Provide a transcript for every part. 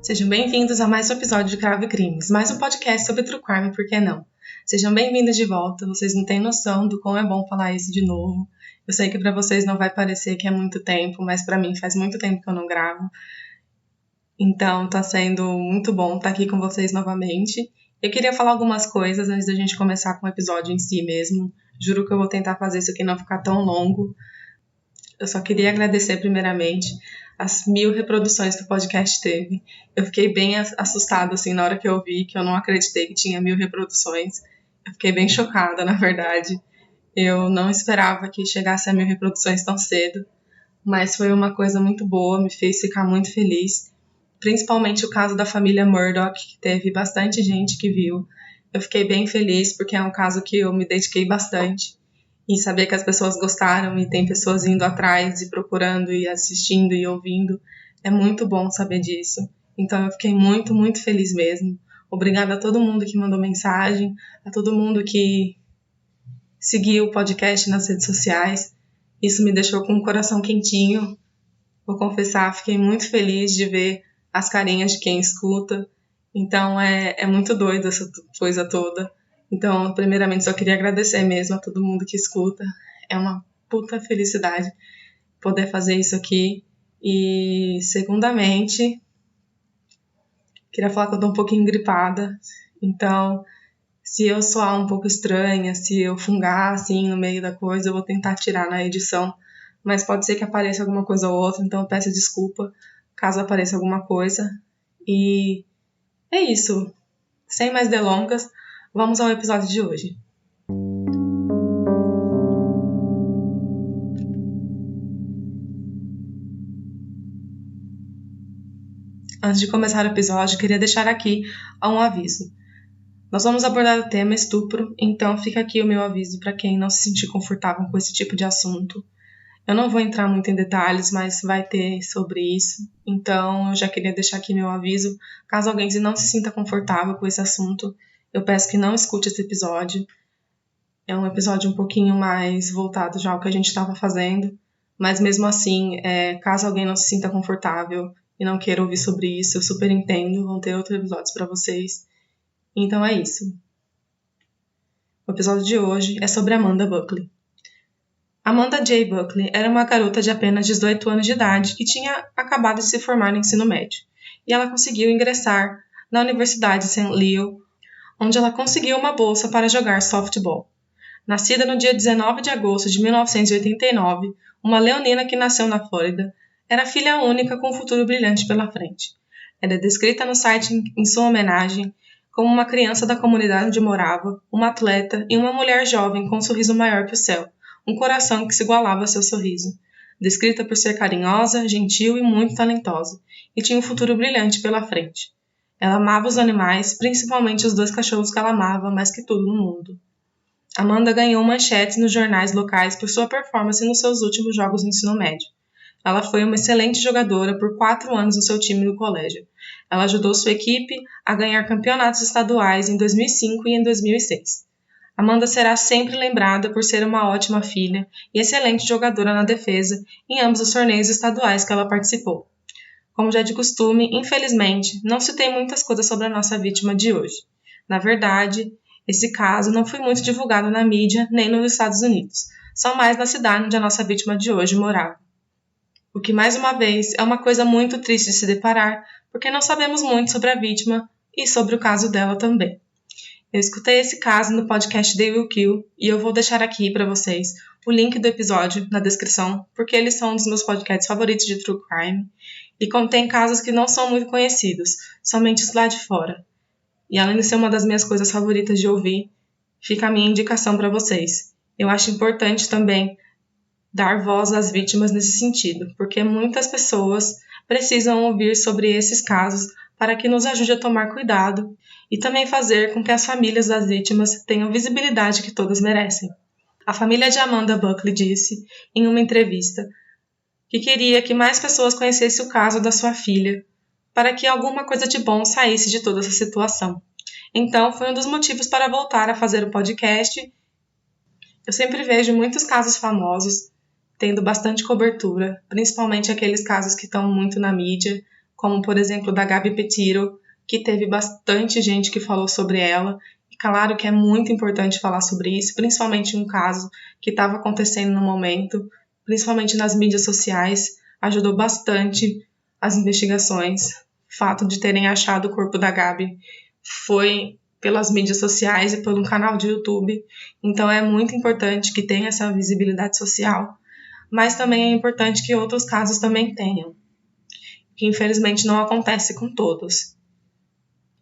Sejam bem-vindos a mais um episódio de Cravo e Crimes, mais um podcast sobre True Crime, por que não? Sejam bem-vindos de volta, vocês não têm noção do quão é bom falar isso de novo. Eu sei que para vocês não vai parecer que é muito tempo, mas para mim faz muito tempo que eu não gravo. Então tá sendo muito bom estar aqui com vocês novamente. Eu queria falar algumas coisas antes da gente começar com o episódio em si mesmo. Juro que eu vou tentar fazer isso aqui não ficar tão longo. Eu só queria agradecer primeiramente as 1000 reproduções que o podcast teve. Eu fiquei bem assustada assim na hora que eu vi, que eu não acreditei que tinha 1000 reproduções. Eu fiquei bem chocada, na verdade. Eu não esperava que chegasse a 1000 reproduções tão cedo, mas foi uma coisa muito boa, me fez ficar muito feliz. Principalmente o caso da família Murdoch, que teve bastante gente que viu. Eu fiquei bem feliz porque é um caso que eu me dediquei bastante. E saber que as pessoas gostaram e tem pessoas indo atrás e procurando e assistindo e ouvindo, é muito bom saber disso. Então eu fiquei muito, muito feliz mesmo. Obrigada a todo mundo que mandou mensagem, a todo mundo que seguiu o podcast nas redes sociais. Isso me deixou com o coração quentinho. Vou confessar, fiquei muito feliz de ver as carinhas de quem escuta. Então é muito doido essa coisa toda. Então, primeiramente, só queria agradecer mesmo a todo mundo que escuta. É uma puta felicidade poder fazer isso aqui. E, segundamente, queria falar que eu tô um pouquinho gripada. Então, se eu soar um pouco estranha, se eu fungar assim no meio da coisa, eu vou tentar tirar na edição. Mas pode ser que apareça alguma coisa ou outra, então eu peço desculpa caso apareça alguma coisa. E é isso. Sem mais delongas, vamos ao episódio de hoje. Antes de começar o episódio, queria deixar aqui um aviso. Nós vamos abordar o tema estupro, então fica aqui o meu aviso para quem não se sentir confortável com esse tipo de assunto. Eu não vou entrar muito em detalhes, mas vai ter sobre isso. Então, eu já queria deixar aqui meu aviso. Caso alguém não se sinta confortável com esse assunto, eu peço que não escute esse episódio. É um episódio um pouquinho mais voltado já ao que a gente estava fazendo. Mas mesmo assim, caso alguém não se sinta confortável e não queira ouvir sobre isso, eu super entendo. Vão ter outros episódios para vocês. Então é isso. O episódio de hoje é sobre Amanda Buckley. Amanda J. Buckley era uma garota de apenas 18 anos de idade que tinha acabado de se formar no ensino médio, e ela conseguiu ingressar na Universidade St. Leo, onde ela conseguiu uma bolsa para jogar softball. Nascida no dia 19 de agosto de 1989, uma leonina que nasceu na Flórida, era filha única com um futuro brilhante pela frente. Ela é descrita no site em sua homenagem como uma criança da comunidade onde morava, uma atleta e uma mulher jovem com um sorriso maior que o céu, um coração que se igualava a seu sorriso. Descrita por ser carinhosa, gentil e muito talentosa, e tinha um futuro brilhante pela frente. Ela amava os animais, principalmente os 2 cachorros que ela amava mais que tudo no mundo. Amanda ganhou manchetes nos jornais locais por sua performance nos seus últimos jogos no ensino médio. Ela foi uma excelente jogadora por 4 anos no seu time do colégio. Ela ajudou sua equipe a ganhar campeonatos estaduais em 2005 e em 2006. Amanda será sempre lembrada por ser uma ótima filha e excelente jogadora na defesa em ambos os torneios estaduais que ela participou. Como já é de costume, infelizmente, não se tem muitas coisas sobre a nossa vítima de hoje. Na verdade, esse caso não foi muito divulgado na mídia nem nos Estados Unidos, só mais na cidade onde a nossa vítima de hoje morava. O que, mais uma vez, é uma coisa muito triste de se deparar, porque não sabemos muito sobre a vítima e sobre o caso dela também. Eu escutei esse caso no podcast They Will Kill e eu vou deixar aqui para vocês o link do episódio na descrição, porque eles são um dos meus podcasts favoritos de True Crime e contém casos que não são muito conhecidos, somente os lá de fora. E além de ser uma das minhas coisas favoritas de ouvir, fica a minha indicação para vocês. Eu acho importante também dar voz às vítimas nesse sentido, porque muitas pessoas precisam ouvir sobre esses casos para que nos ajude a tomar cuidado e também fazer com que as famílias das vítimas tenham a visibilidade que todas merecem. A família de Amanda Buckley disse, em uma entrevista, que queria que mais pessoas conhecessem o caso da sua filha, para que alguma coisa de bom saísse de toda essa situação. Então, foi um dos motivos para voltar a fazer o podcast. Eu sempre vejo muitos casos famosos tendo bastante cobertura, principalmente aqueles casos que estão muito na mídia, como por exemplo da Gabi Petito, que teve bastante gente que falou sobre ela. E claro que é muito importante falar sobre isso, principalmente um caso que estava acontecendo no momento, principalmente nas mídias sociais, ajudou bastante as investigações. O fato de terem achado o corpo da Gabi foi pelas mídias sociais e pelo canal de YouTube, então é muito importante que tenha essa visibilidade social, mas também é importante que outros casos também tenham, que infelizmente não acontece com todos.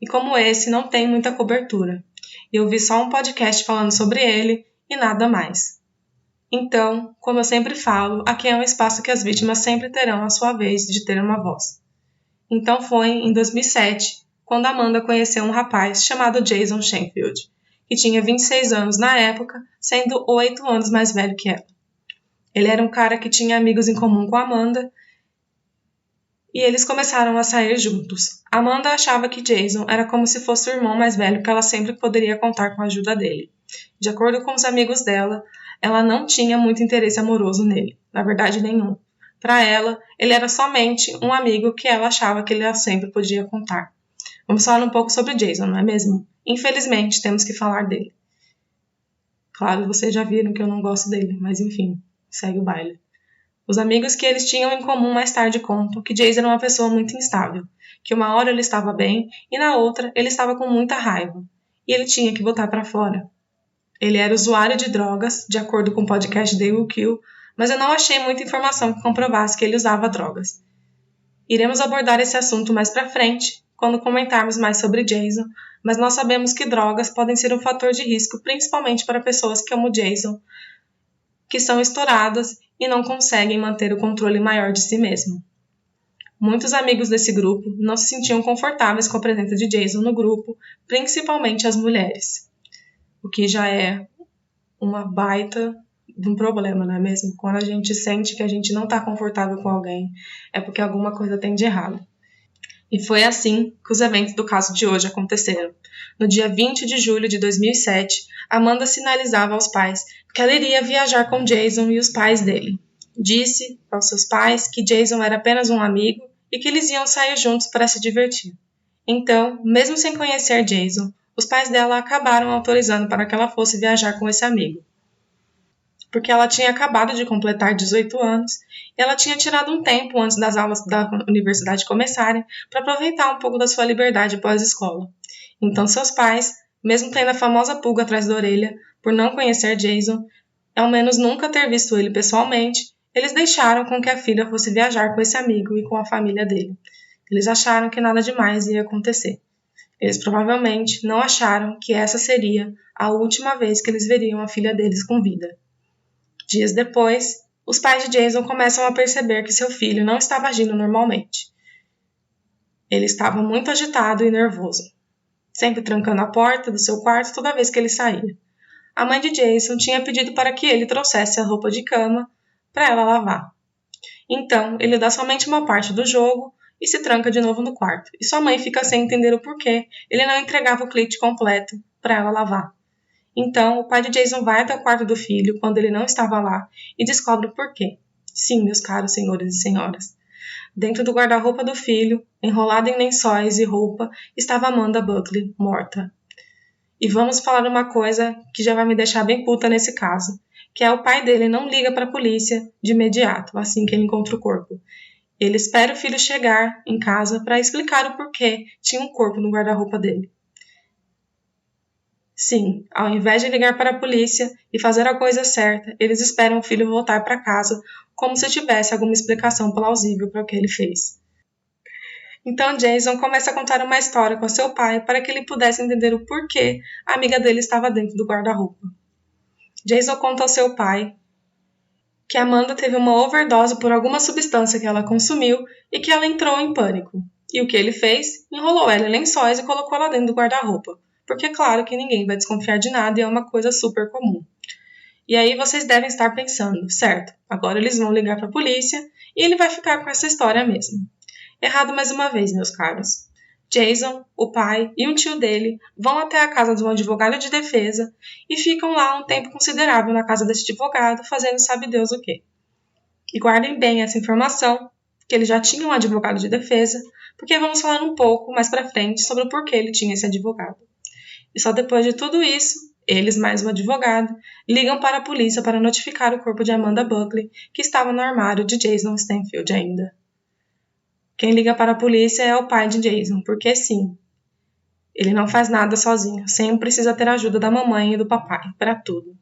E como esse não tem muita cobertura, eu vi só um podcast falando sobre ele e nada mais. Então, como eu sempre falo, aqui é um espaço que as vítimas sempre terão a sua vez de ter uma voz. Então foi em 2007, quando Amanda conheceu um rapaz chamado Jason Shenfield, que tinha 26 anos na época, sendo 8 anos mais velho que ela. Ele era um cara que tinha amigos em comum com Amanda e eles começaram a sair juntos. Amanda achava que Jason era como se fosse o irmão mais velho que ela sempre poderia contar com a ajuda dele. De acordo com os amigos dela, ela não tinha muito interesse amoroso nele, na verdade nenhum. Para ela, ele era somente um amigo que ela achava que ele sempre podia contar. Vamos falar um pouco sobre Jason, não é mesmo? Infelizmente, temos que falar dele. Claro, vocês já viram que eu não gosto dele, mas enfim, segue o baile. Os amigos que eles tinham em comum mais tarde contam que Jason era uma pessoa muito instável, que uma hora ele estava bem e na outra ele estava com muita raiva, e ele tinha que botar para fora. Ele era usuário de drogas, de acordo com o podcast They Will Kill, mas eu não achei muita informação que comprovasse que ele usava drogas. Iremos abordar esse assunto mais para frente, quando comentarmos mais sobre Jason, mas nós sabemos que drogas podem ser um fator de risco, principalmente para pessoas como Jason, que são estouradas e não conseguem manter o controle maior de si mesmo. Muitos amigos desse grupo não se sentiam confortáveis com a presença de Jason no grupo, principalmente as mulheres, o que já é uma baita de um problema, não é mesmo? Quando a gente sente que a gente não está confortável com alguém, é porque alguma coisa tem de errado. E foi assim que os eventos do caso de hoje aconteceram. No dia 20 de julho de 2007, Amanda sinalizava aos pais que ela iria viajar com Jason e os pais dele. Disse aos seus pais que Jason era apenas um amigo e que eles iam sair juntos para se divertir. Então, mesmo sem conhecer Jason, os pais dela acabaram autorizando para que ela fosse viajar com esse amigo. Porque ela tinha acabado de completar 18 anos e ela tinha tirado um tempo antes das aulas da universidade começarem para aproveitar um pouco da sua liberdade pós-escola. Então seus pais, mesmo tendo a famosa pulga atrás da orelha por não conhecer Jason, ao menos nunca ter visto ele pessoalmente, eles deixaram com que a filha fosse viajar com esse amigo e com a família dele. Eles acharam que nada demais ia acontecer. Eles provavelmente não acharam que essa seria a última vez que eles veriam a filha deles com vida. Dias depois, os pais de Jason começam a perceber que seu filho não estava agindo normalmente. Ele estava muito agitado e nervoso, sempre trancando a porta do seu quarto toda vez que ele saía. A mãe de Jason tinha pedido para que ele trouxesse a roupa de cama para ela lavar. Então, ele dá somente uma parte do jogo e se tranca de novo no quarto. E sua mãe fica sem entender o porquê ele não entregava o kit completo para ela lavar. Então, o pai de Jason vai até o quarto do filho quando ele não estava lá e descobre o porquê. Sim, meus caros senhores e senhoras. Dentro do guarda-roupa do filho, enrolada em lençóis e roupa, estava Amanda Buckley, morta. E vamos falar uma coisa que já vai me deixar bem puta nesse caso, que é o pai dele não liga para a polícia de imediato, assim que ele encontra o corpo. Ele espera o filho chegar em casa para explicar o porquê tinha um corpo no guarda-roupa dele. Sim, ao invés de ligar para a polícia e fazer a coisa certa, eles esperam o filho voltar para casa como se tivesse alguma explicação plausível para o que ele fez. Então Jason começa a contar uma história com seu pai para que ele pudesse entender o porquê a amiga dele estava dentro do guarda-roupa. Jason conta ao seu pai que Amanda teve uma overdose por alguma substância que ela consumiu e que ela entrou em pânico. E o que ele fez? Enrolou ela em lençóis e colocou ela dentro do guarda-roupa. Porque é claro que ninguém vai desconfiar de nada e é uma coisa super comum. E aí vocês devem estar pensando, certo, agora eles vão ligar para a polícia e ele vai ficar com essa história mesmo. Errado mais uma vez, meus caros. Jason, o pai e um tio dele vão até a casa de um advogado de defesa e ficam lá um tempo considerável na casa desse advogado, fazendo sabe Deus o quê. E guardem bem essa informação, que ele já tinha um advogado de defesa, porque vamos falar um pouco mais pra frente sobre o porquê ele tinha esse advogado. E só depois de tudo isso, eles mais o advogado ligam para a polícia para notificar o corpo de Amanda Buckley, que estava no armário de Jason Stanfield ainda. Quem liga para a polícia é o pai de Jason, porque sim, ele não faz nada sozinho, sempre precisa ter a ajuda da mamãe e do papai para tudo.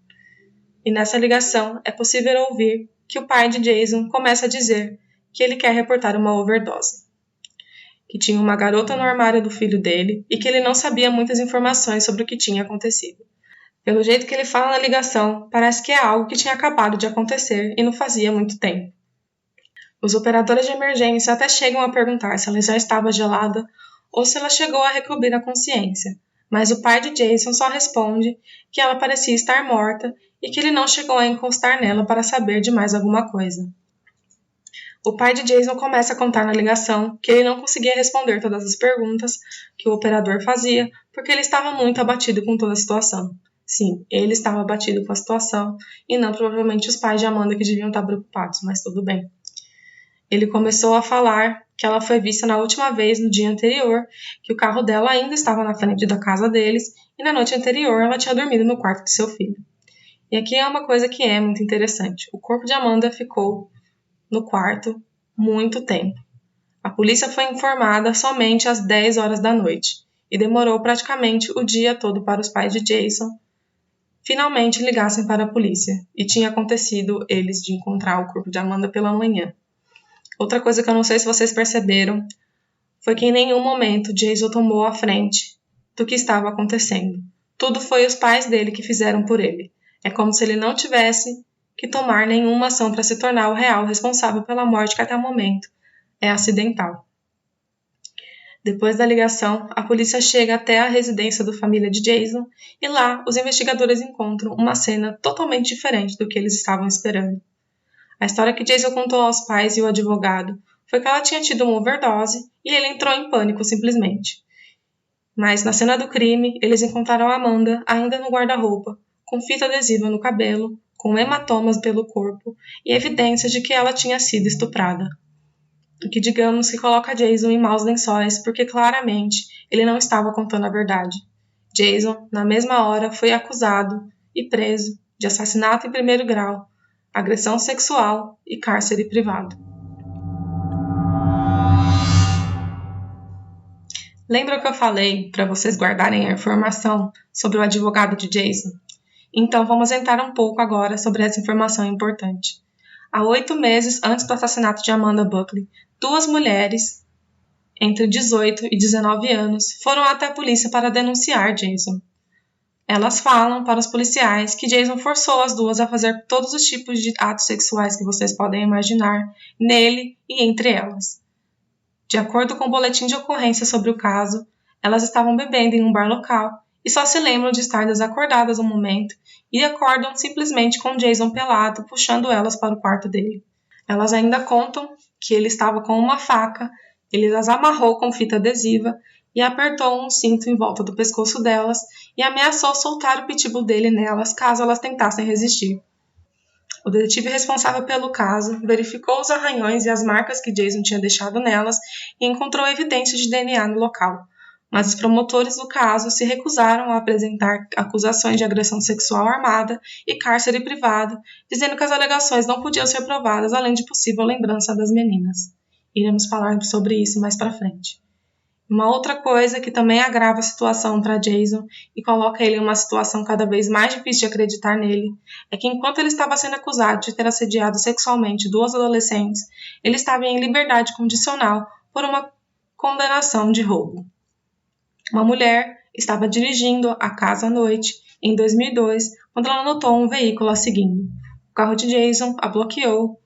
E nessa ligação é possível ouvir que o pai de Jason começa a dizer que ele quer reportar uma overdose, que tinha uma garota no armário do filho dele e que ele não sabia muitas informações sobre o que tinha acontecido. Pelo jeito que ele fala na ligação, parece que é algo que tinha acabado de acontecer e não fazia muito tempo. Os operadores de emergência até chegam a perguntar se ela já estava gelada ou se ela chegou a recobrir a consciência, mas o pai de Jason só responde que ela parecia estar morta e que ele não chegou a encostar nela para saber de mais alguma coisa. O pai de Jason começa a contar na ligação que ele não conseguia responder todas as perguntas que o operador fazia porque ele estava muito abatido com toda a situação. Sim, ele estava abatido com a situação e não provavelmente os pais de Amanda que deviam estar preocupados, mas tudo bem. Ele começou a falar que ela foi vista na última vez no dia anterior, que o carro dela ainda estava na frente da casa deles e na noite anterior ela tinha dormido no quarto de seu filho. E aqui é uma coisa que é muito interessante. O corpo de Amanda ficou no quarto muito tempo. A polícia foi informada somente às 10 horas da noite e demorou praticamente o dia todo para os pais de Jason finalmente ligassem para a polícia e tinha acontecido eles de encontrar o corpo de Amanda pela manhã. Outra coisa que eu não sei se vocês perceberam foi que em nenhum momento Jason tomou a frente do que estava acontecendo. Tudo foi os pais dele que fizeram por ele. É como se ele não tivesse que tomar nenhuma ação para se tornar o real responsável pela morte que até o momento é acidental. Depois da ligação, a polícia chega até a residência da família de Jason e lá os investigadores encontram uma cena totalmente diferente do que eles estavam esperando. A história que Jason contou aos pais e o advogado foi que ela tinha tido uma overdose e ele entrou em pânico simplesmente. Mas na cena do crime, eles encontraram Amanda ainda no guarda-roupa, com fita adesiva no cabelo, com hematomas pelo corpo e evidências de que ela tinha sido estuprada. O que digamos que coloca Jason em maus lençóis, porque claramente ele não estava contando a verdade. Jason, na mesma hora, foi acusado e preso de assassinato em primeiro grau, agressão sexual e cárcere privado. Lembra que eu falei para vocês guardarem a informação sobre o advogado de Jason? Então vamos entrar um pouco agora sobre essa informação importante. Há 8 meses antes do assassinato de Amanda Buckley, 2 mulheres, entre 18 e 19 anos, foram até a polícia para denunciar Jason. Elas falam para os policiais que Jason forçou as duas a fazer todos os tipos de atos sexuais que vocês podem imaginar nele e entre elas. De acordo com o boletim de ocorrência sobre o caso, elas estavam bebendo em um bar local e só se lembram de estar desacordadas no momento e acordam simplesmente com Jason pelado, puxando elas para o quarto dele. Elas ainda contam que ele estava com uma faca, ele as amarrou com fita adesiva e apertou um cinto em volta do pescoço delas e ameaçou soltar o pitbull dele nelas caso elas tentassem resistir. O detetive responsável pelo caso verificou os arranhões e as marcas que Jason tinha deixado nelas e encontrou evidências de DNA no local, mas os promotores do caso se recusaram a apresentar acusações de agressão sexual armada e cárcere privado, dizendo que as alegações não podiam ser provadas além de possível lembrança das meninas. Iremos falar sobre isso mais para frente. Uma outra coisa que também agrava a situação para Jason e coloca ele em uma situação cada vez mais difícil de acreditar nele é que enquanto ele estava sendo acusado de ter assediado sexualmente 2 adolescentes, ele estava em liberdade condicional por uma condenação de roubo. Uma mulher estava dirigindo a casa à noite em 2002 quando ela notou um veículo a seguindo. O carro de Jason a bloqueou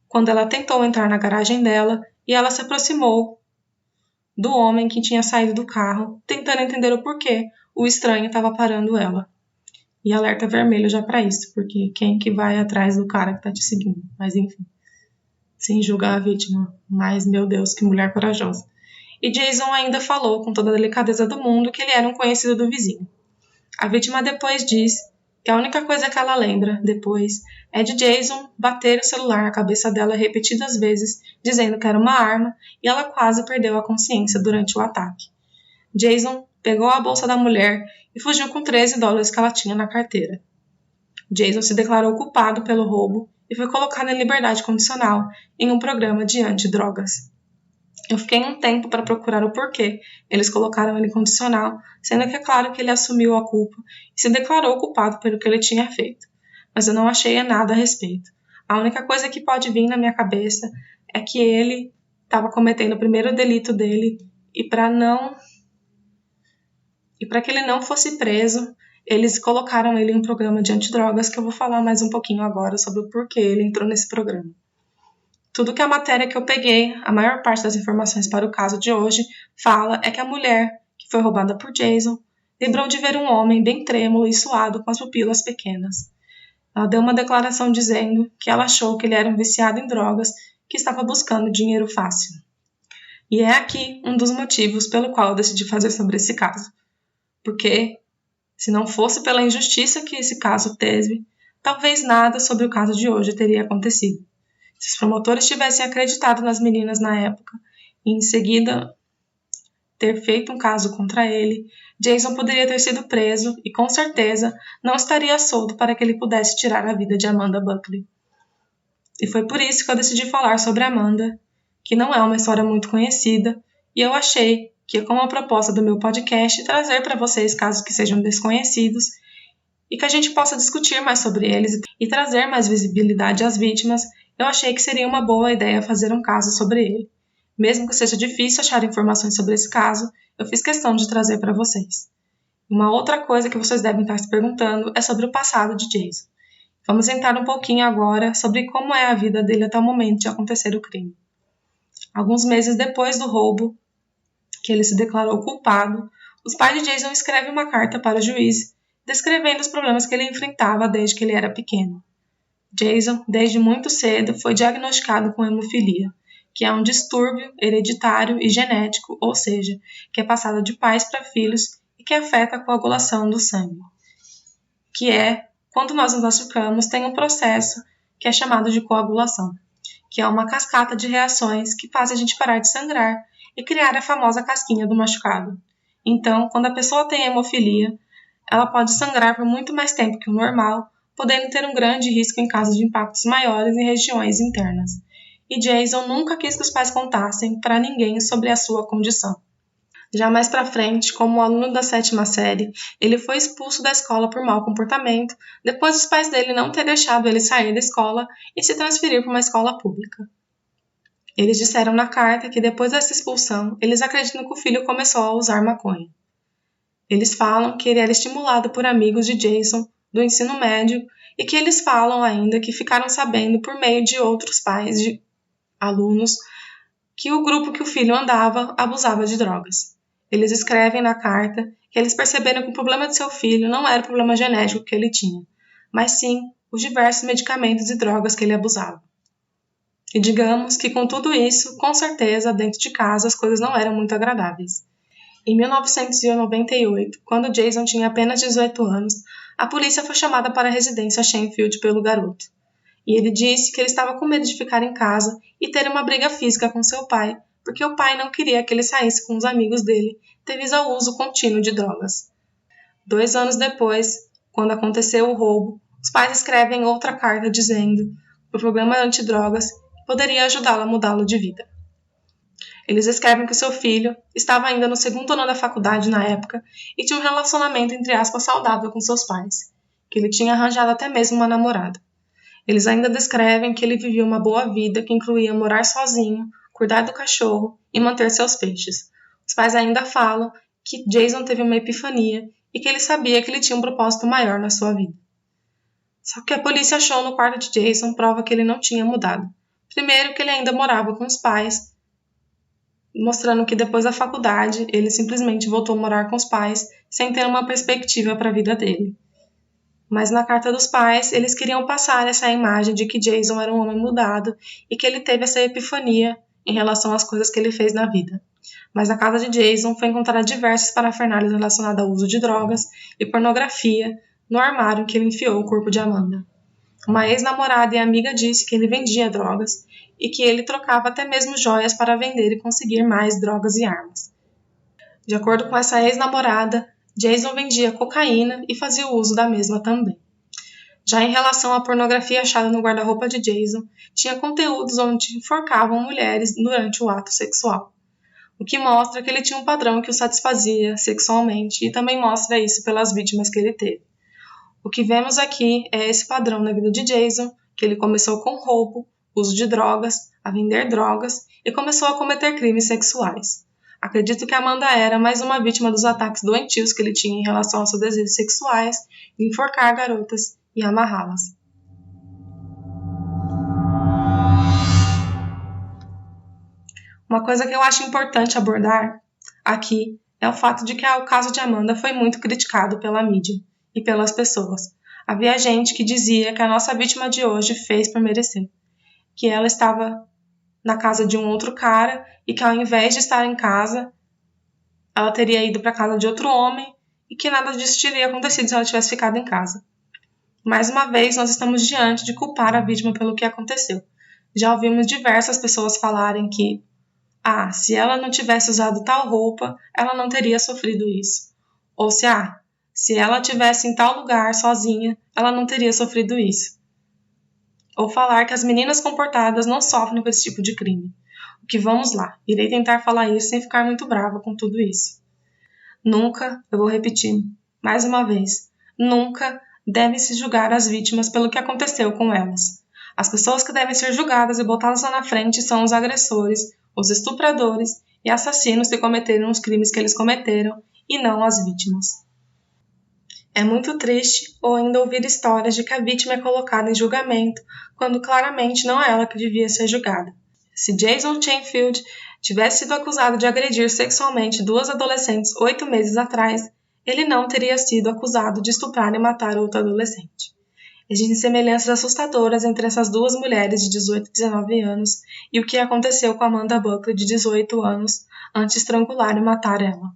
quando ela tentou entrar na garagem dela e ela se aproximou do homem que tinha saído do carro, tentando entender o porquê o estranho estava parando ela. E alerta vermelho já para isso, porque quem que vai atrás do cara que está te seguindo? Mas enfim, sem julgar a vítima. Mas, meu Deus, que mulher corajosa. E Jason ainda falou com toda a delicadeza do mundo que ele era um conhecido do vizinho. A vítima depois diz que a única coisa que ela lembra depois é de Jason bater o celular na cabeça dela repetidas vezes, dizendo que era uma arma, e ela quase perdeu a consciência durante o ataque. Jason pegou a bolsa da mulher e fugiu com $13 que ela tinha na carteira. Jason se declarou culpado pelo roubo e foi colocado em liberdade condicional em um programa de antidrogas. Eu fiquei um tempo para procurar o porquê eles colocaram ele em condicional, sendo que é claro que ele assumiu a culpa e se declarou culpado pelo que ele tinha feito. Mas eu não achei nada a respeito. A única coisa que pode vir na minha cabeça é que ele estava cometendo o primeiro delito dele e para que ele não fosse preso, eles colocaram ele em um programa de antidrogas, que eu vou falar mais um pouquinho agora sobre o porquê ele entrou nesse programa. Tudo que a matéria que eu peguei, a maior parte das informações para o caso de hoje, fala é que a mulher, que foi roubada por Jason, lembrou de ver um homem bem trêmulo e suado com as pupilas pequenas. Ela deu uma declaração dizendo que ela achou que ele era um viciado em drogas que estava buscando dinheiro fácil. E é aqui um dos motivos pelo qual eu decidi fazer sobre esse caso. Porque, se não fosse pela injustiça que esse caso teve, talvez nada sobre o caso de hoje teria acontecido. Se os promotores tivessem acreditado nas meninas na época e em seguida ter feito um caso contra ele, Jason poderia ter sido preso e com certeza não estaria solto para que ele pudesse tirar a vida de Amanda Buckley. E foi por isso que eu decidi falar sobre Amanda, que não é uma história muito conhecida, e eu achei que, como a proposta do meu podcast, trazer para vocês casos que sejam desconhecidos e que a gente possa discutir mais sobre eles e trazer mais visibilidade às vítimas, eu achei que seria uma boa ideia fazer um caso sobre ele. Mesmo que seja difícil achar informações sobre esse caso, eu fiz questão de trazer para vocês. Uma outra coisa que vocês devem estar se perguntando é sobre o passado de Jason. Vamos entrar um pouquinho agora sobre como é a vida dele até o momento de acontecer o crime. Alguns meses depois do roubo, que ele se declarou culpado, os pais de Jason escrevem uma carta para o juiz descrevendo os problemas que ele enfrentava desde que ele era pequeno. Jason, desde muito cedo, foi diagnosticado com hemofilia, que é um distúrbio hereditário e genético, ou seja, que é passado de pais para filhos e que afeta a coagulação do sangue. Que é, quando nós nos machucamos, tem um processo que é chamado de coagulação, que é uma cascata de reações que faz a gente parar de sangrar e criar a famosa casquinha do machucado. Então, quando a pessoa tem hemofilia, ela pode sangrar por muito mais tempo que o normal, podendo ter um grande risco em caso de impactos maiores em regiões internas. E Jason nunca quis que os pais contassem para ninguém sobre a sua condição. Já mais para frente, como aluno da 7ª série, ele foi expulso da escola por mau comportamento, depois dos pais dele não ter deixado ele sair da escola e se transferir para uma escola pública. Eles disseram na carta que depois dessa expulsão, eles acreditam que o filho começou a usar maconha. Eles falam que ele era estimulado por amigos de Jason do ensino médio e que eles falam ainda que ficaram sabendo por meio de outros pais de alunos que o grupo que o filho andava abusava de drogas. Eles escrevem na carta que eles perceberam que o problema de seu filho não era o problema genético que ele tinha, mas sim os diversos medicamentos e drogas que ele abusava. E digamos que com tudo isso, com certeza, dentro de casa as coisas não eram muito agradáveis. Em 1998, quando Jason tinha apenas 18 anos, a polícia foi chamada para a residência Shenfield pelo garoto. E ele disse que ele estava com medo de ficar em casa e ter uma briga física com seu pai, porque o pai não queria que ele saísse com os amigos dele devido ao uso contínuo de drogas. 2 anos depois, quando aconteceu o roubo, os pais escrevem outra carta dizendo que o programa antidrogas poderia ajudá-lo a mudá-lo de vida. Eles escrevem que seu filho estava ainda no 2º ano da faculdade na época e tinha um relacionamento, entre aspas, saudável com seus pais, que ele tinha arranjado até mesmo uma namorada. Eles ainda descrevem que ele vivia uma boa vida que incluía morar sozinho, cuidar do cachorro e manter seus peixes. Os pais ainda falam que Jason teve uma epifania e que ele sabia que ele tinha um propósito maior na sua vida. Só que a polícia achou no quarto de Jason prova que ele não tinha mudado. Primeiro, que ele ainda morava com os pais, mostrando que depois da faculdade ele simplesmente voltou a morar com os pais sem ter uma perspectiva para a vida dele. Mas na carta dos pais, eles queriam passar essa imagem de que Jason era um homem mudado e que ele teve essa epifania em relação às coisas que ele fez na vida. Mas na casa de Jason foi encontrada diversas parafernálias relacionadas ao uso de drogas e pornografia, no armário em que ele enfiou o corpo de Amanda. Uma ex-namorada e amiga disse que ele vendia drogas e que ele trocava até mesmo joias para vender e conseguir mais drogas e armas. De acordo com essa ex-namorada, Jason vendia cocaína e fazia uso da mesma também. Já em relação à pornografia achada no guarda-roupa de Jason, tinha conteúdos onde enforcavam mulheres durante o ato sexual, o que mostra que ele tinha um padrão que o satisfazia sexualmente e também mostra isso pelas vítimas que ele teve. O que vemos aqui é esse padrão na vida de Jason, que ele começou com roubo, uso de drogas, a vender drogas e começou a cometer crimes sexuais. Acredito que Amanda era mais uma vítima dos ataques doentios que ele tinha em relação aos seus desejos sexuais, de enforcar garotas e amarrá-las. Uma coisa que eu acho importante abordar aqui é o fato de que o caso de Amanda foi muito criticado pela mídia e pelas pessoas. Havia gente que dizia que a nossa vítima de hoje fez por merecer, que ela estava na casa de um outro cara e que ao invés de estar em casa, ela teria ido para a casa de outro homem e que nada disso teria acontecido se ela tivesse ficado em casa. Mais uma vez, nós estamos diante de culpar a vítima pelo que aconteceu. Já ouvimos diversas pessoas falarem que se ela não tivesse usado tal roupa, ela não teria sofrido isso. Ou se ela estivesse em tal lugar sozinha, ela não teria sofrido isso. Ou falar que as meninas comportadas não sofrem com esse tipo de crime. O que vamos lá, irei tentar falar isso sem ficar muito brava com tudo isso. Nunca, eu vou repetir mais uma vez, nunca deve-se julgar as vítimas pelo que aconteceu com elas. As pessoas que devem ser julgadas e botadas lá na frente são os agressores, os estupradores e assassinos que cometeram os crimes que eles cometeram e não as vítimas. É muito triste ainda ouvir histórias de que a vítima é colocada em julgamento quando claramente não é ela que devia ser julgada. Se Jason Canfield tivesse sido acusado de agredir sexualmente 2 adolescentes 8 meses atrás, ele não teria sido acusado de estuprar e matar outra adolescente. Existem semelhanças assustadoras entre essas duas mulheres de 18 e 19 anos e o que aconteceu com Amanda Buckley, de 18 anos, antes de estrangular e matar ela.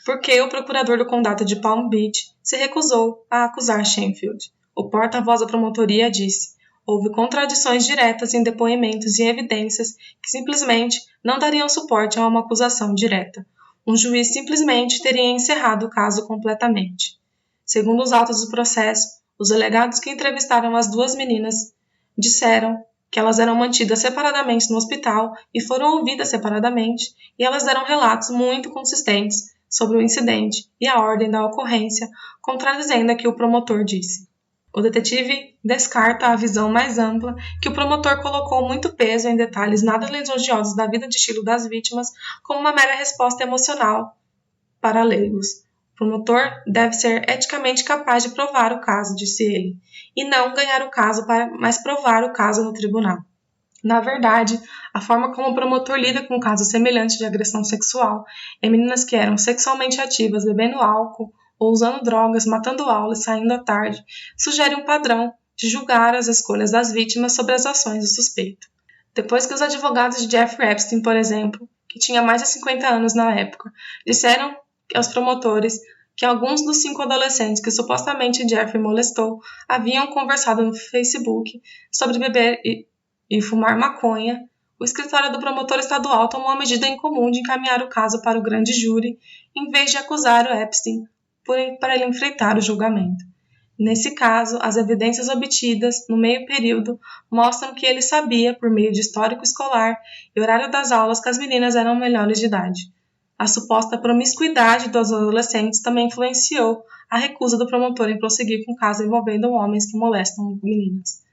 Por que o procurador do condado de Palm Beach se recusou a acusar Canfield? O porta-voz da promotoria disse: houve contradições diretas em depoimentos e evidências que simplesmente não dariam suporte a uma acusação direta. Um juiz simplesmente teria encerrado o caso completamente. Segundo os autos do processo, os delegados que entrevistaram as duas meninas disseram que elas eram mantidas separadamente no hospital e foram ouvidas separadamente, e elas deram relatos muito consistentes sobre o incidente e a ordem da ocorrência, contradizendo a que o promotor disse. O detetive descarta a visão mais ampla que o promotor colocou muito peso em detalhes nada lisonjeosos da vida de estilo das vítimas como uma mera resposta emocional para leigos. O promotor deve ser eticamente capaz de provar o caso, disse ele, e não ganhar o caso, mas provar o caso no tribunal. Na verdade, a forma como o promotor lida com casos semelhantes de agressão sexual em meninas que eram sexualmente ativas, bebendo álcool ou usando drogas, matando aula e saindo à tarde, sugere um padrão de julgar as escolhas das vítimas sobre as ações do suspeito. Depois que os advogados de Jeffrey Epstein, por exemplo, que tinha mais de 50 anos na época, disseram aos promotores que alguns dos 5 adolescentes que supostamente Jeffrey molestou haviam conversado no Facebook sobre beber e fumar maconha, o escritório do promotor estadual tomou a medida incomum de encaminhar o caso para o grande júri, em vez de acusar o Epstein para ele enfrentar o julgamento. Nesse caso, as evidências obtidas no meio período mostram que ele sabia, por meio de histórico escolar e horário das aulas, que as meninas eram menores de idade. A suposta promiscuidade dos adolescentes também influenciou a recusa do promotor em prosseguir com o caso envolvendo homens que molestam meninas.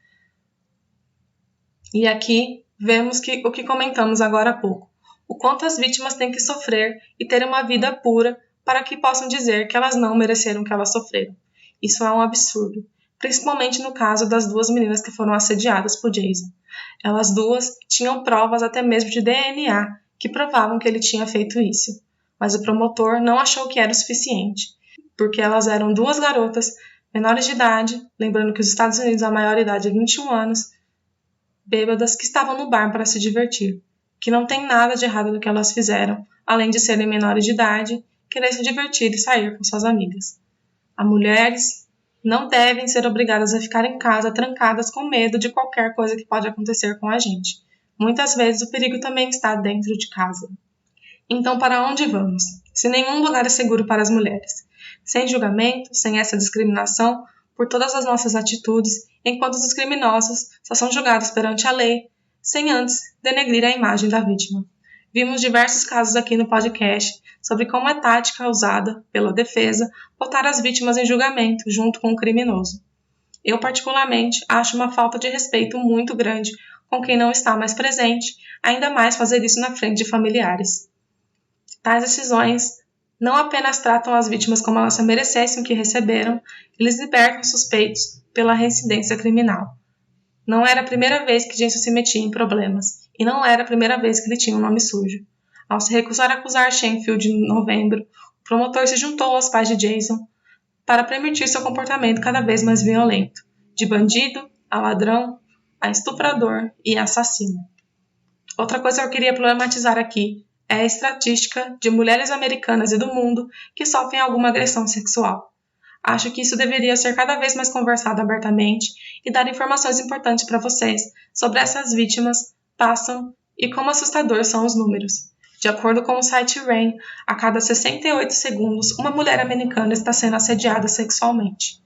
E aqui vemos o que comentamos agora há pouco. O quanto as vítimas têm que sofrer e ter uma vida pura para que possam dizer que elas não mereceram o que elas sofreram. Isso é um absurdo, principalmente no caso das 2 meninas que foram assediadas por Jason. Elas duas tinham provas até mesmo de DNA que provavam que ele tinha feito isso, mas o promotor não achou que era o suficiente, porque elas eram 2 garotas menores de idade, lembrando que nos Estados Unidos a maioridade é 21 anos, bêbadas que estavam no bar para se divertir, que não tem nada de errado no que elas fizeram, além de serem menores de idade, querer se divertir e sair com suas amigas. As mulheres não devem ser obrigadas a ficar em casa trancadas com medo de qualquer coisa que pode acontecer com a gente. Muitas vezes o perigo também está dentro de casa. Então, para onde vamos? Se nenhum lugar é seguro para as mulheres. Sem julgamento, sem essa discriminação, por todas as nossas atitudes, enquanto os criminosos só são julgados perante a lei, sem antes denegrir a imagem da vítima. Vimos diversos casos aqui no podcast sobre como é tática usada pela defesa botar as vítimas em julgamento junto com o criminoso. Eu, particularmente, acho uma falta de respeito muito grande com quem não está mais presente, ainda mais fazer isso na frente de familiares. Tais decisões não apenas tratam as vítimas como elas merecessem o que receberam, eles libertam os suspeitos pela reincidência criminal. Não era a primeira vez que Jason se metia em problemas, e não era a primeira vez que ele tinha um nome sujo. Ao se recusar a acusar Shenfield em novembro, o promotor se juntou aos pais de Jason para permitir seu comportamento cada vez mais violento, de bandido a ladrão, a estuprador e assassino. Outra coisa que eu queria problematizar aqui é a estatística de mulheres americanas e do mundo que sofrem alguma agressão sexual. Acho que isso deveria ser cada vez mais conversado abertamente e dar informações importantes para vocês sobre essas vítimas passam e como assustadores são os números. De acordo com o site RAIN, a cada 68 segundos, uma mulher americana está sendo assediada sexualmente.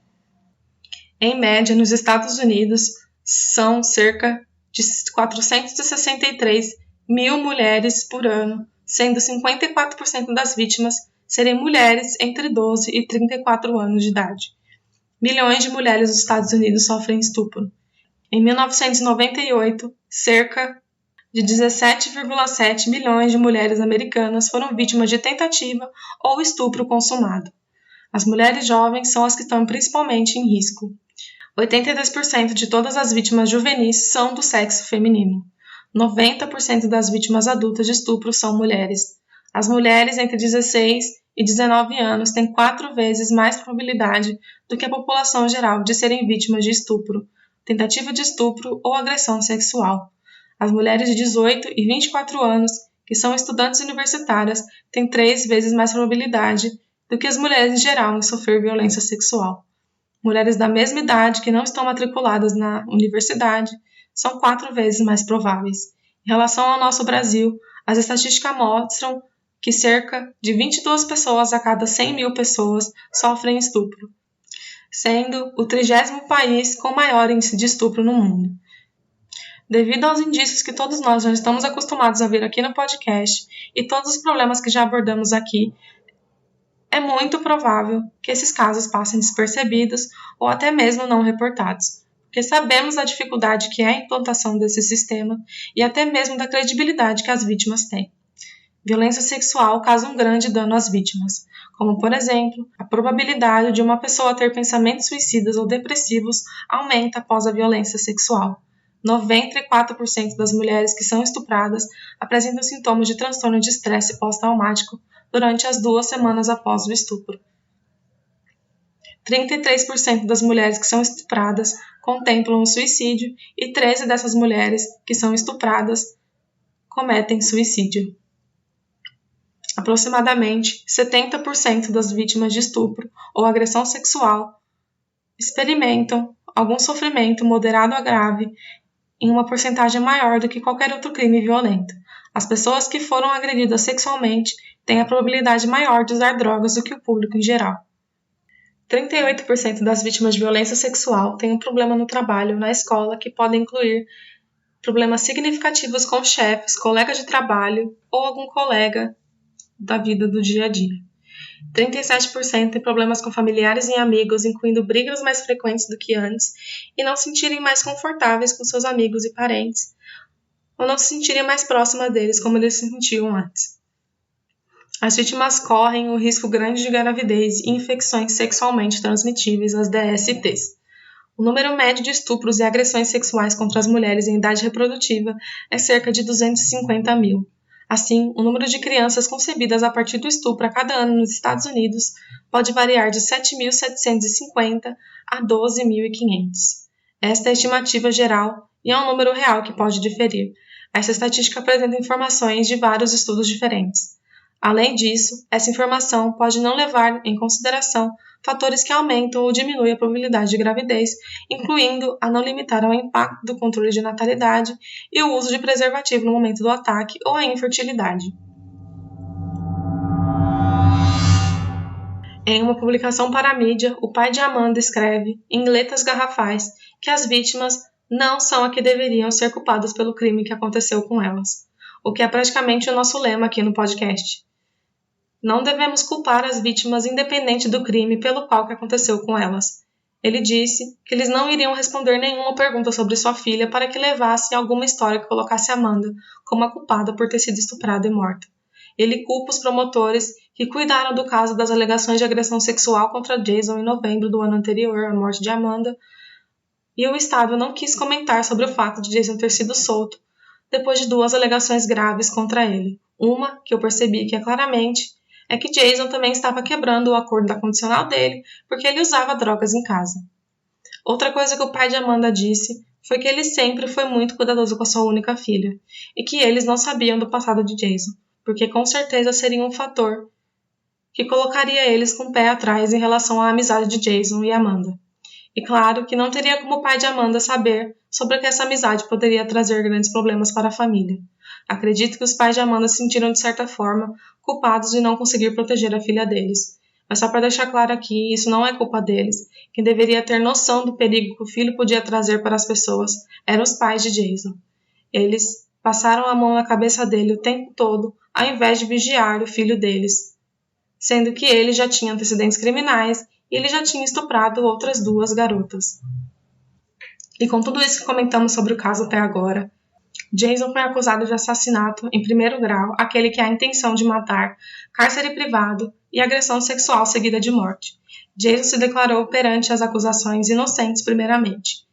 Em média, nos Estados Unidos, são cerca de 463 mil mulheres por ano, sendo 54% das vítimas serem mulheres entre 12 e 34 anos de idade. Milhões de mulheres nos Estados Unidos sofrem estupro. Em 1998, cerca de 17,7 milhões de mulheres americanas foram vítimas de tentativa ou estupro consumado. As mulheres jovens são as que estão principalmente em risco. 82% de todas as vítimas juvenis são do sexo feminino. 90% das vítimas adultas de estupro são mulheres. As mulheres entre 16 e 19 anos têm 4 vezes mais probabilidade do que a população geral de serem vítimas de estupro, tentativa de estupro ou agressão sexual. As mulheres de 18 e 24 anos, que são estudantes universitárias, têm 3 vezes mais probabilidade do que as mulheres em geral em sofrer violência sexual. Mulheres da mesma idade que não estão matriculadas na universidade são 4 vezes mais prováveis. Em relação ao nosso Brasil, as estatísticas mostram que cerca de 22 pessoas a cada 100 mil pessoas sofrem estupro, sendo o 30º país com maior índice de estupro no mundo. Devido aos indícios que todos nós já estamos acostumados a ver aqui no podcast e todos os problemas que já abordamos aqui, é muito provável que esses casos passem despercebidos ou até mesmo não reportados, porque sabemos da dificuldade que é a implantação desse sistema e até mesmo da credibilidade que as vítimas têm. Violência sexual causa um grande dano às vítimas, como, por exemplo, a probabilidade de uma pessoa ter pensamentos suicidas ou depressivos aumenta após a violência sexual. 94% das mulheres que são estupradas apresentam sintomas de transtorno de estresse pós-traumático durante as 2 semanas após o estupro. 33% das mulheres que são estupradas contemplam o suicídio e 13 dessas mulheres que são estupradas cometem suicídio. Aproximadamente 70% das vítimas de estupro ou agressão sexual experimentam algum sofrimento moderado a grave em uma porcentagem maior do que qualquer outro crime violento. As pessoas que foram agredidas sexualmente têm a probabilidade maior de usar drogas do que o público em geral. 38% das vítimas de violência sexual têm um problema no trabalho ou na escola que podem incluir problemas significativos com chefes, colegas de trabalho ou algum colega da vida do dia a dia. 37% têm problemas com familiares e amigos, incluindo brigas mais frequentes do que antes, e não se sentirem mais confortáveis com seus amigos e parentes, ou não se sentirem mais próximas deles como eles se sentiam antes. As vítimas correm o risco grande de gravidez e infecções sexualmente transmitíveis, as DSTs. O número médio de estupros e agressões sexuais contra as mulheres em idade reprodutiva é cerca de 250 mil. Assim, o número de crianças concebidas a partir do estupro a cada ano nos Estados Unidos pode variar de 7.750 a 12.500. Esta é a estimativa geral e é um número real que pode diferir. Essa estatística apresenta informações de vários estudos diferentes. Além disso, essa informação pode não levar em consideração fatores que aumentam ou diminuem a probabilidade de gravidez, incluindo a não limitar ao impacto do controle de natalidade e o uso de preservativo no momento do ataque ou a infertilidade. Em uma publicação para a mídia, o pai de Amanda escreve, em letras garrafais, que as vítimas não são as que deveriam ser culpadas pelo crime que aconteceu com elas, o que é praticamente o nosso lema aqui no podcast. Não devemos culpar as vítimas independente do crime pelo qual que aconteceu com elas. Ele disse que eles não iriam responder nenhuma pergunta sobre sua filha para que levasse alguma história que colocasse Amanda como a culpada por ter sido estuprada e morta. Ele culpa os promotores que cuidaram do caso das alegações de agressão sexual contra Jason em novembro do ano anterior à morte de Amanda, e o Estado não quis comentar sobre o fato de Jason ter sido solto depois de 2 alegações graves contra ele. Uma, que eu percebi que é claramente, é que Jason também estava quebrando o acordo da condicional dele porque ele usava drogas em casa. Outra coisa que o pai de Amanda disse foi que ele sempre foi muito cuidadoso com a sua única filha e que eles não sabiam do passado de Jason, porque com certeza seria um fator que colocaria eles com o pé atrás em relação à amizade de Jason e Amanda. E claro que não teria como o pai de Amanda saber sobre que essa amizade poderia trazer grandes problemas para a família. Acredito que os pais de Amanda se sentiram, de certa forma, culpados de não conseguir proteger a filha deles. Mas só para deixar claro aqui, isso não é culpa deles. Quem deveria ter noção do perigo que o filho podia trazer para as pessoas eram os pais de Jason. Eles passaram a mão na cabeça dele o tempo todo, ao invés de vigiar o filho deles, sendo que ele já tinha antecedentes criminais e ele já tinha estuprado outras 2 garotas. E com tudo isso que comentamos sobre o caso até agora, Jason foi acusado de assassinato em 1º grau, aquele que é a intenção de matar, cárcere privado e agressão sexual seguida de morte. Jason se declarou perante as acusações inocentes primeiramente.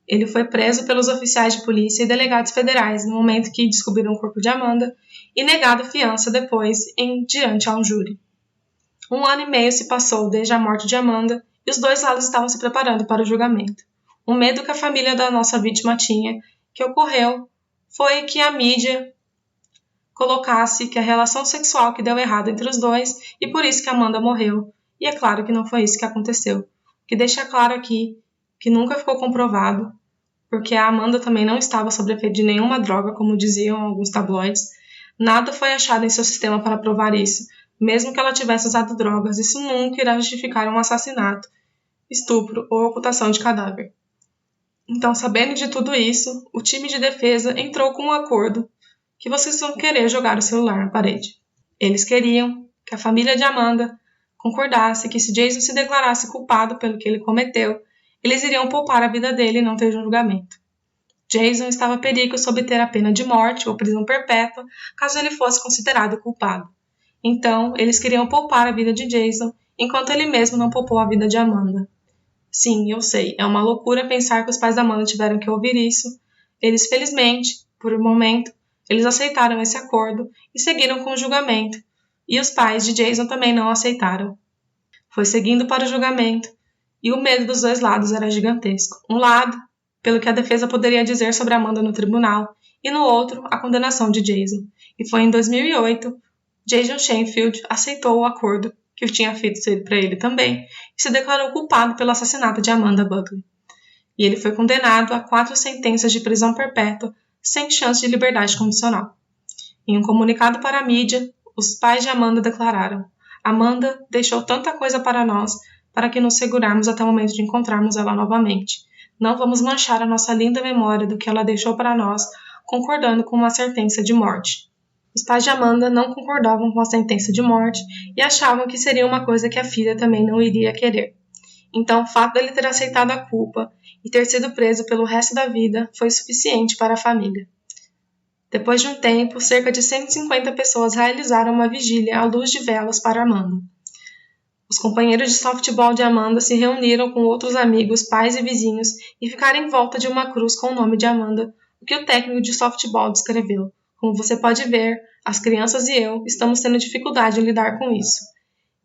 Ele foi preso pelos oficiais de polícia e delegados federais no momento que descobriram o corpo de Amanda e negado fiança depois diante a um júri. 1 ano e meio se passou desde a morte de Amanda e os 2 lados estavam se preparando para o julgamento. O medo que a família da nossa vítima tinha que ocorreu foi que a mídia colocasse que a relação sexual que deu errado entre os 2 e por isso que Amanda morreu. E é claro que não foi isso que aconteceu. O que deixa claro aqui que nunca ficou comprovado, porque a Amanda também não estava sob efeito de nenhuma droga, como diziam alguns tabloides. Nada foi achado em seu sistema para provar isso. Mesmo que ela tivesse usado drogas, isso nunca irá justificar um assassinato, estupro ou ocultação de cadáver. Então, sabendo de tudo isso, o time de defesa entrou com um acordo que vocês vão querer jogar o celular na parede. Eles queriam que a família de Amanda concordasse que se Jason se declarasse culpado pelo que ele cometeu, eles iriam poupar a vida dele e não ter julgamento. Jason estava a perigo sob ter a pena de morte ou prisão perpétua caso ele fosse considerado culpado. Então, eles queriam poupar a vida de Jason, enquanto ele mesmo não poupou a vida de Amanda. Sim, eu sei, é uma loucura pensar que os pais da Amanda tiveram que ouvir isso. Eles, felizmente, por um momento, eles aceitaram esse acordo e seguiram com o julgamento. E os pais de Jason também não aceitaram. Foi seguindo para o julgamento, e o medo dos 2 lados era gigantesco. Um lado, pelo que a defesa poderia dizer sobre Amanda no tribunal, e no outro, a condenação de Jason. E foi em 2008, Jason Sheffield aceitou o acordo que eu tinha feito para ele também e se declarou culpado pelo assassinato de Amanda Buckley. E ele foi condenado a 4 sentenças de prisão perpétua sem chance de liberdade condicional. Em um comunicado para a mídia, os pais de Amanda declararam: Amanda deixou tanta coisa para nós para que nos segurarmos até o momento de encontrarmos ela novamente. Não vamos manchar a nossa linda memória do que ela deixou para nós, concordando com uma sentença de morte. Os pais de Amanda não concordavam com a sentença de morte e achavam que seria uma coisa que a filha também não iria querer. Então, o fato dele ter aceitado a culpa e ter sido preso pelo resto da vida foi suficiente para a família. Depois de um tempo, cerca de 150 pessoas realizaram uma vigília à luz de velas para Amanda. Os companheiros de softball de Amanda se reuniram com outros amigos, pais e vizinhos e ficaram em volta de uma cruz com o nome de Amanda, o que o técnico de softball descreveu. Como você pode ver, as crianças e eu estamos tendo dificuldade em lidar com isso.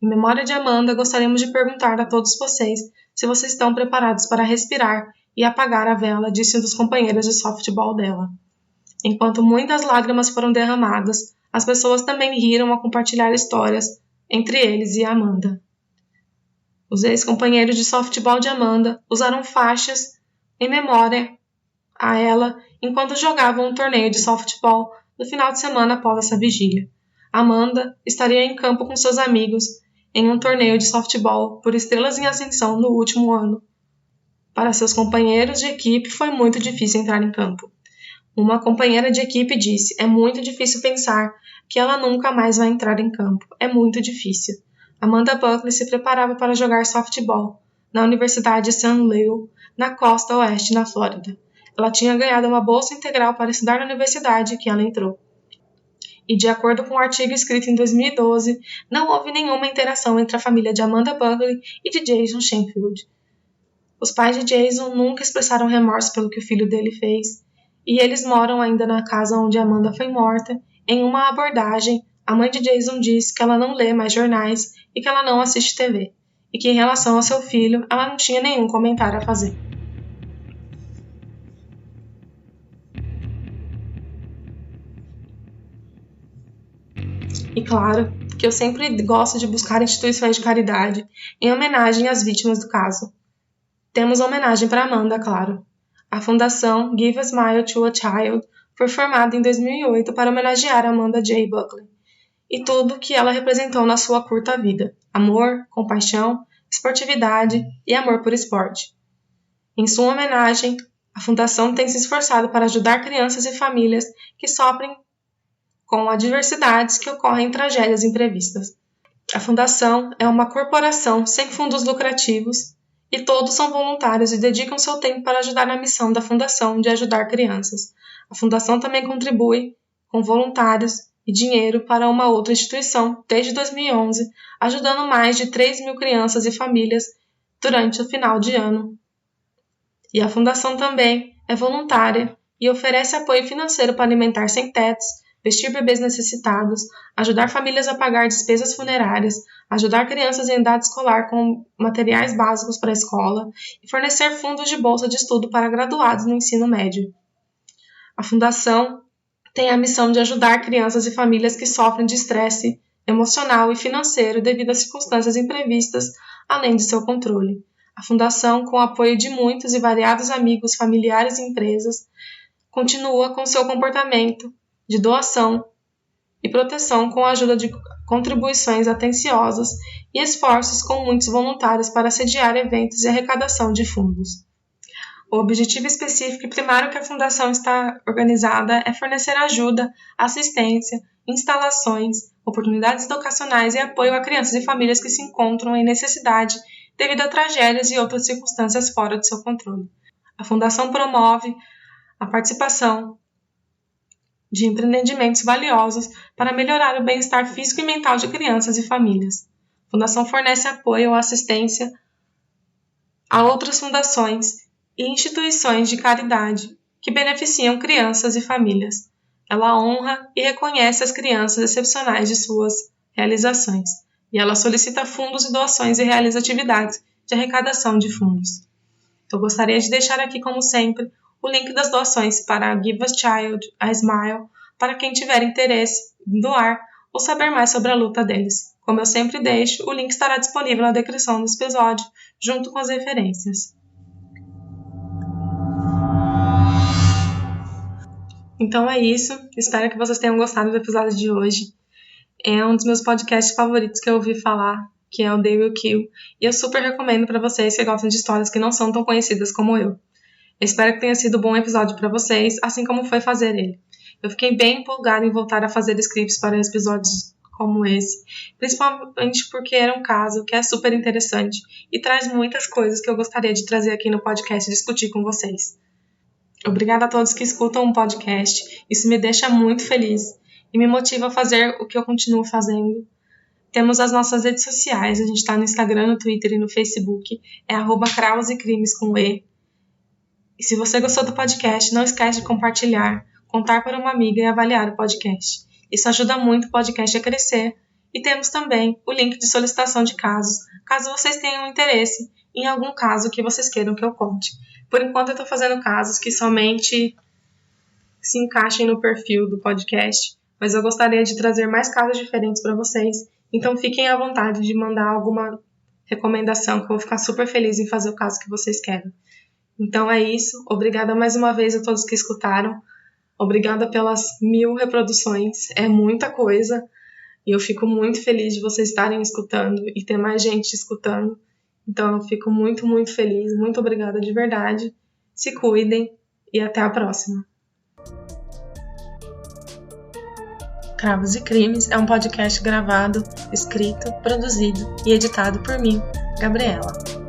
Em memória de Amanda, gostaríamos de perguntar a todos vocês se vocês estão preparados para respirar e apagar a vela, disse um dos companheiros de softball dela. Enquanto muitas lágrimas foram derramadas, as pessoas também riram a compartilhar histórias entre eles e Amanda. Os ex-companheiros de softball de Amanda usaram faixas em memória a ela enquanto jogavam um torneio de softball no final de semana após essa vigília. Amanda estaria em campo com seus amigos em um torneio de softball por estrelas em ascensão no último ano. Para seus companheiros de equipe foi muito difícil entrar em campo. Uma companheira de equipe disse: "É muito difícil pensar que ela nunca mais vai entrar em campo. É muito difícil." Amanda Buckley se preparava para jogar softball na Universidade St. Leo, na costa oeste, na Flórida. Ela tinha ganhado uma bolsa integral para estudar na universidade que ela entrou. E, de acordo com um artigo escrito em 2012, não houve nenhuma interação entre a família de Amanda Buckley e de Jason Shenfield. Os pais de Jason nunca expressaram remorso pelo que o filho dele fez, e eles moram ainda na casa onde Amanda foi morta. Em uma abordagem, a mãe de Jason diz que ela não lê mais jornais e que ela não assiste TV, e que em relação ao seu filho, ela não tinha nenhum comentário a fazer. E claro que eu sempre gosto de buscar instituições de caridade em homenagem às vítimas do caso. Temos homenagem para Amanda, claro. A Fundação Give a Smile to a Child foi formada em 2008 para homenagear Amanda J. Buckley e tudo que ela representou na sua curta vida: amor, compaixão, esportividade e amor por esporte. Em sua homenagem, a Fundação tem se esforçado para ajudar crianças e famílias que sofrem com adversidades que ocorrem em tragédias imprevistas. A Fundação é uma corporação sem fundos lucrativos e todos são voluntários e dedicam seu tempo para ajudar na missão da Fundação de ajudar crianças. A Fundação também contribui com voluntários e dinheiro para uma outra instituição desde 2011, ajudando mais de 3.000 crianças e famílias durante o final de ano. E a Fundação também é voluntária e oferece apoio financeiro para alimentar sem-tetos, vestir bebês necessitados, ajudar famílias a pagar despesas funerárias, ajudar crianças em idade escolar com materiais básicos para a escola e fornecer fundos de bolsa de estudo para graduados no ensino médio. A Fundação tem a missão de ajudar crianças e famílias que sofrem de estresse emocional e financeiro devido a circunstâncias imprevistas, além de seu controle. A Fundação, com o apoio de muitos e variados amigos, familiares e empresas, continua com seu comportamento de doação e proteção com a ajuda de contribuições atenciosas e esforços com muitos voluntários para sediar eventos e arrecadação de fundos. O objetivo específico e primário que a Fundação está organizada é fornecer ajuda, assistência, instalações, oportunidades educacionais e apoio a crianças e famílias que se encontram em necessidade devido a tragédias e outras circunstâncias fora de seu controle. A Fundação promove a participação de empreendimentos valiosos para melhorar o bem-estar físico e mental de crianças e famílias. A Fundação fornece apoio ou assistência a outras fundações e instituições de caridade que beneficiam crianças e famílias. Ela honra e reconhece as crianças excepcionais de suas realizações, e ela solicita fundos e doações e realiza atividades de arrecadação de fundos. Eu gostaria de deixar aqui, como sempre, o link das doações para a Give a Child, a Smile, para quem tiver interesse em doar ou saber mais sobre a luta deles. Como eu sempre deixo, o link estará disponível na descrição desse episódio, junto com as referências. Então é isso, espero que vocês tenham gostado do episódio de hoje. É um dos meus podcasts favoritos que eu ouvi falar, que é o They Will Kill, e eu super recomendo para vocês que gostam de histórias que não são tão conhecidas como eu. Espero que tenha sido um bom episódio para vocês, assim como foi fazer ele. Eu fiquei bem empolgada em voltar a fazer scripts para episódios como esse, principalmente porque era um caso que é super interessante e traz muitas coisas que eu gostaria de trazer aqui no podcast e discutir com vocês. Obrigada a todos que escutam o podcast, isso me deixa muito feliz e me motiva a fazer o que eu continuo fazendo. Temos as nossas redes sociais, a gente está no Instagram, no Twitter e no Facebook, é @crausecrimes com E. E se você gostou do podcast, não esquece de compartilhar, contar para uma amiga e avaliar o podcast. Isso ajuda muito o podcast a crescer. E temos também o link de solicitação de casos, caso vocês tenham interesse em algum caso que vocês queiram que eu conte. Por enquanto eu estou fazendo casos que somente se encaixem no perfil do podcast, mas eu gostaria de trazer mais casos diferentes para vocês. Então fiquem à vontade de mandar alguma recomendação, que eu vou ficar super feliz em fazer o caso que vocês querem. Então é isso. Obrigada mais uma vez a todos que escutaram. Obrigada pelas 1000 reproduções. É muita coisa. E eu fico muito feliz de vocês estarem escutando e ter mais gente escutando. Então eu fico muito, muito feliz. Muito obrigada de verdade. Se cuidem e até a próxima. Cravos e Crimes é um podcast gravado, escrito, produzido e editado por mim, Gabriela.